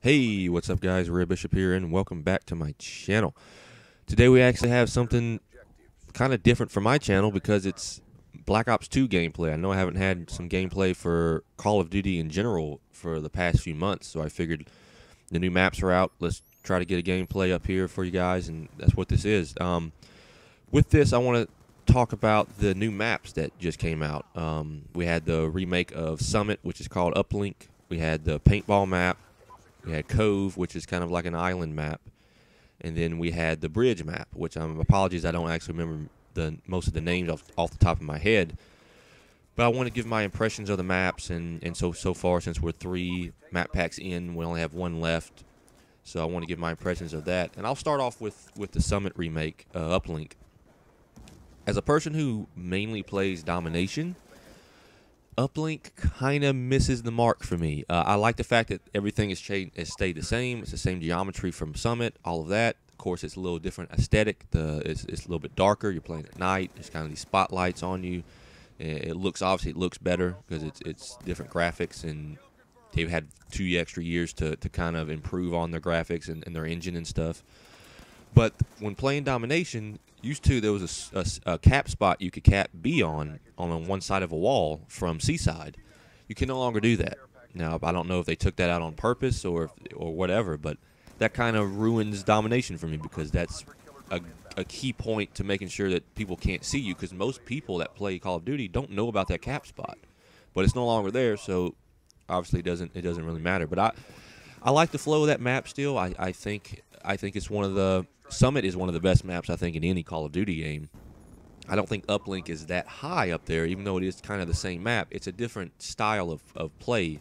Hey, what's up guys? Red Bishop here and welcome back to my channel. Today we actually have something kind of different for my channel because it's Black Ops 2 gameplay. I know I haven't had some gameplay for Call of Duty in general for the past few months, so I figured the new maps are out. Let's try to get a gameplay up here for you guys, and that's what this is. With this, I want to talk about the new maps that just came out. We had the remake of Summit, which is called Uplink. We had the paintball map. We had Cove, which is kind of like an island map. And then we had the bridge map, which apologies, I don't actually remember most of the names off the top of my head. But I want to give my impressions of the maps, and so far, since we're 3 map packs in, we only have 1 left. So I want to give my impressions of that. And I'll start off with the Summit remake, Uplink. As a person who mainly plays Domination, Uplink kind of misses the mark for me. I like the fact that everything has stayed the same. It's the same geometry from Summit, all of that. Of course, it's a little different aesthetic. It's a little bit darker. You're playing at night. There's kind of these spotlights on you. It looks better because it's different graphics, and they've had 2 extra years to kind of improve on their graphics and their engine and stuff. But when playing Domination, used to there was a cap spot you could cap B on one side of a wall from Seaside. You can no longer do that. Now, I don't know if they took that out on purpose or whatever, but that kind of ruins Domination for me because that's a key point to making sure that people can't see you, because most people that play Call of Duty don't know about that cap spot. But it's no longer there, so obviously it doesn't really matter. But I like the flow of that map still. I think it's one of the Summit is one of the best maps, I think, in any Call of Duty game. I don't think Uplink is that high up there, even though it is kind of the same map. It's a different style of play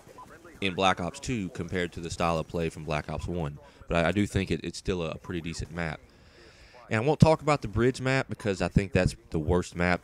in Black Ops 2 compared to the style of play from Black Ops 1. But I do think it's still a pretty decent map. And I won't talk about the bridge map because I think that's the worst map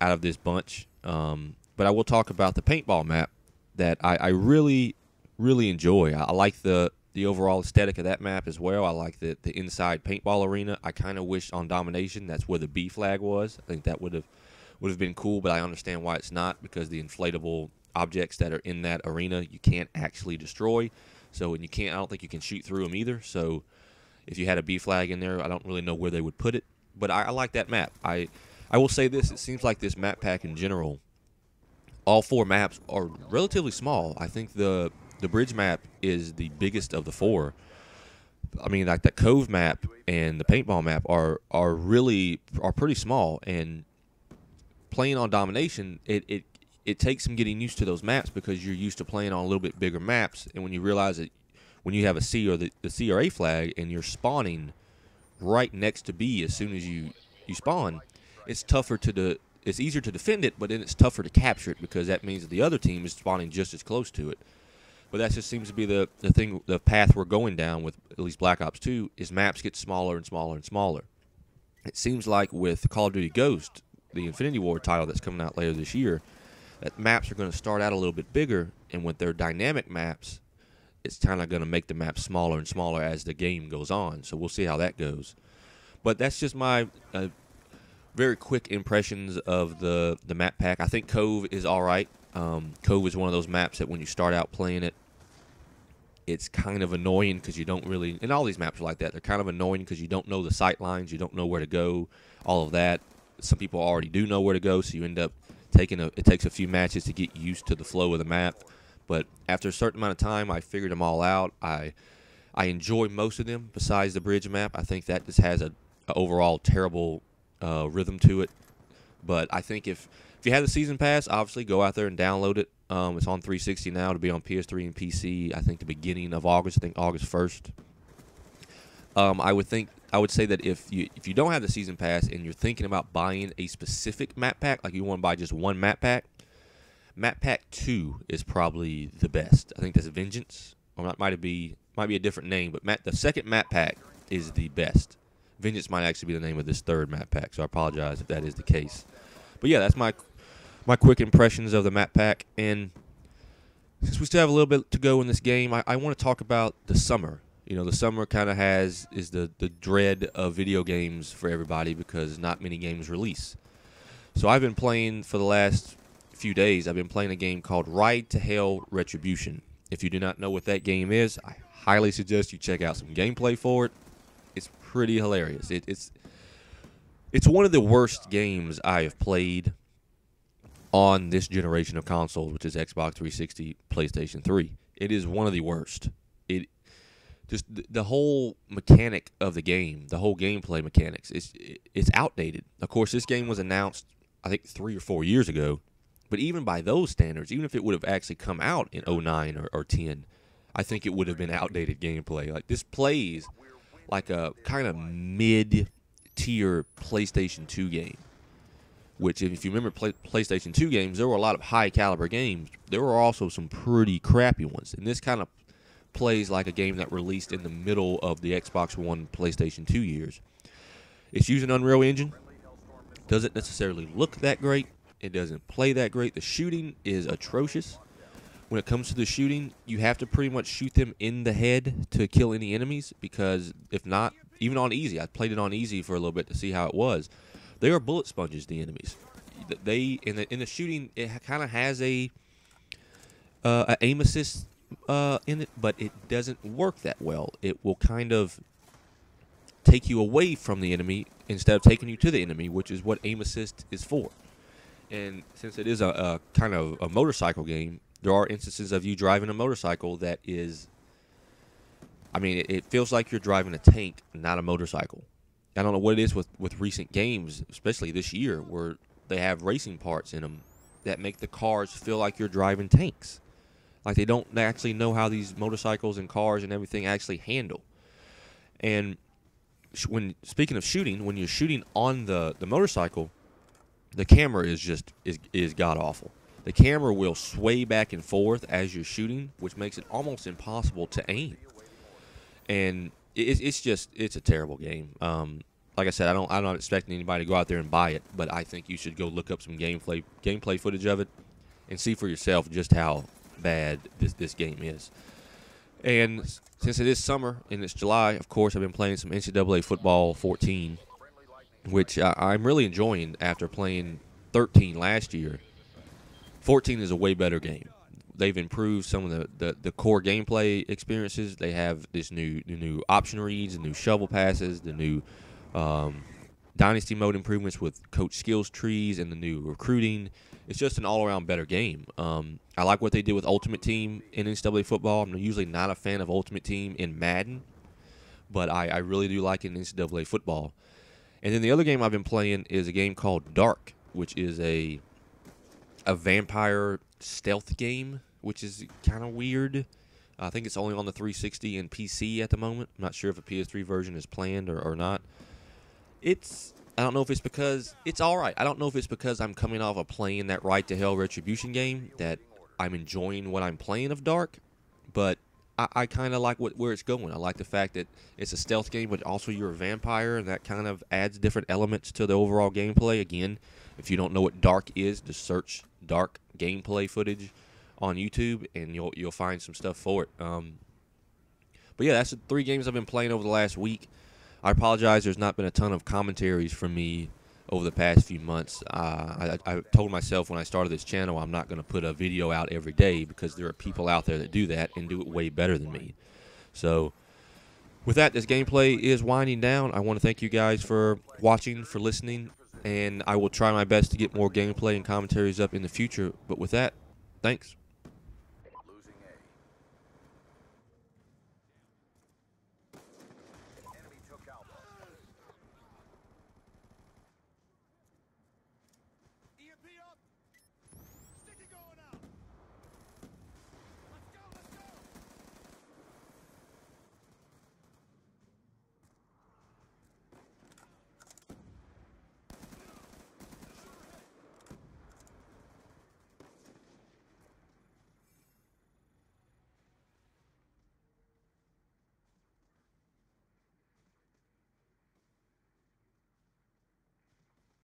out of this bunch. But I will talk about the paintball map that I really, really enjoy. I like the overall aesthetic of that map as well. I like the inside paintball arena. I kind of wish on Domination that's where the B flag was. I think that would have been cool, but I understand why it's not, because the inflatable objects that are in that arena you can't actually destroy. So, and I don't think you can shoot through them either. So if you had a B flag in there, I don't really know where they would put it. But I like that map. I will say this, it seems like this map pack in general, all 4 maps are relatively small. I think the bridge map is the biggest of the 4. I mean, like that Cove map and the paintball map are pretty small. And playing on Domination, it takes some getting used to those maps because you're used to playing on a little bit bigger maps. And when you realize that when you have a C or the C or A flag and you're spawning right next to B as soon as you spawn, it's easier to defend it, but then it's tougher to capture it because that means that the other team is spawning just as close to it. But that just seems to be the path we're going down with at least Black Ops 2, is maps get smaller and smaller and smaller. It seems like with Call of Duty Ghost, the Infinity Ward title that's coming out later this year, that maps are going to start out a little bit bigger, and with their dynamic maps, it's kind of going to make the map smaller and smaller as the game goes on. So we'll see how that goes. But that's just my very quick impressions of the map pack. I think Cove is all right. Cove is one of those maps that when you start out playing it, it's kind of annoying because you don't really, and all these maps are like that, they're kind of annoying because you don't know the sight lines, you don't know where to go, all of that. Some people already do know where to go, so you end up it takes a few matches to get used to the flow of the map. But after a certain amount of time, I figured them all out. I enjoy most of them besides the bridge map. I think that just has a overall terrible rhythm to it. But I think if you have the season pass, obviously go out there and download it. It's on 360 now to be on PS3 and PC. I think the beginning of August. I think August 1st. I would say that if you don't have the season pass and you're thinking about buying a specific map pack, like you want to buy just one map pack, Map Pack 2 is probably the best. I think that's Vengeance, or that might be a different name, but the second map pack is the best. Vengeance might actually be the name of this 3rd map pack, so I apologize if that is the case. But yeah, that's my quick impressions of the map pack. And since we still have a little bit to go in this game, I want to talk about the summer. You know, the summer kind of is the dread of video games for everybody because not many games release. So I've been playing for the last few days. I've been playing a game called Ride to Hell Retribution. If you do not know what that game is, I highly suggest you check out some gameplay for it. It's pretty hilarious. It's one of the worst games I have played on this generation of consoles, which is Xbox 360, PlayStation 3. It is one of the worst. It just the whole mechanic of the game, the whole gameplay mechanics, it's outdated. Of course, this game was announced, I think, 3 or 4 years ago. But even by those standards, even if it would have actually come out in 09 or 10, I think it would have been outdated gameplay. Like, this plays like a kind of mid-tier PlayStation 2 game. Which, if you remember PlayStation 2 games, there were a lot of high-caliber games. There were also some pretty crappy ones. And this kind of plays like a game that released in the middle of the Xbox One, PlayStation 2 years. It's using Unreal Engine. Doesn't necessarily look that great. It doesn't play that great. The shooting is atrocious. When it comes to the shooting, you have to pretty much shoot them in the head to kill any enemies, because if not, even on easy, I played it on easy for a little bit to see how it was. They are bullet sponges, the enemies. They in the shooting, it kind of has a aim assist in it, but it doesn't work that well. It will kind of take you away from the enemy instead of taking you to the enemy, which is what aim assist is for. And since it is a kind of a motorcycle game, there are instances of you driving a motorcycle that is, I mean, it feels like you're driving a tank, not a motorcycle. I don't know what it is with recent games, especially this year, where they have racing parts in them that make the cars feel like you're driving tanks. Like they don't actually know how these motorcycles and cars and everything actually handle. And when speaking of shooting, when you're shooting on the motorcycle, the camera is god awful. The camera will sway back and forth as you're shooting, which makes it almost impossible to aim. And it's a terrible game. Like I said, I'm not expecting anybody to go out there and buy it, but I think you should go look up some gameplay footage of it and see for yourself just how bad this game is. And since it is summer and it's July, of course, I've been playing some NCAA Football 14, which I'm really enjoying after playing 13 last year. 14 is a way better game. They've improved some of the core gameplay experiences. They have this new option reads, the new shovel passes, the new Dynasty mode improvements with coach skills trees, and the new recruiting. It's just an all-around better game. I like what they did with Ultimate Team in NCAA football. I'm usually not a fan of Ultimate Team in Madden, but I really do like it in NCAA football. And then the other game I've been playing is a game called Dark, which is a vampire stealth game, which is kind of weird. I think it's only on the 360 and PC at the moment. I'm not sure if a PS3 version is planned or not. I don't know if it's because it's all right. I don't know if it's because I'm coming off of playing that Right to Hell Retribution game that I'm enjoying what I'm playing of Dark, but I kind of like where it's going. I like the fact that it's a stealth game, but also you're a vampire, and that kind of adds different elements to the overall gameplay. Again, if you don't know what Dark is, just search Dark gameplay footage on YouTube, and you'll find some stuff for it. But yeah, that's the 3 games I've been playing over the last week. I apologize. There's not been a ton of commentaries from me over the past few months. I told myself when I started this channel I'm not going to put a video out every day because there are people out there that do that and do it way better than me. So with that, this gameplay is winding down. I want to thank you guys for watching, for listening, and I will try my best to get more gameplay and commentaries up in the future. But with that, thanks.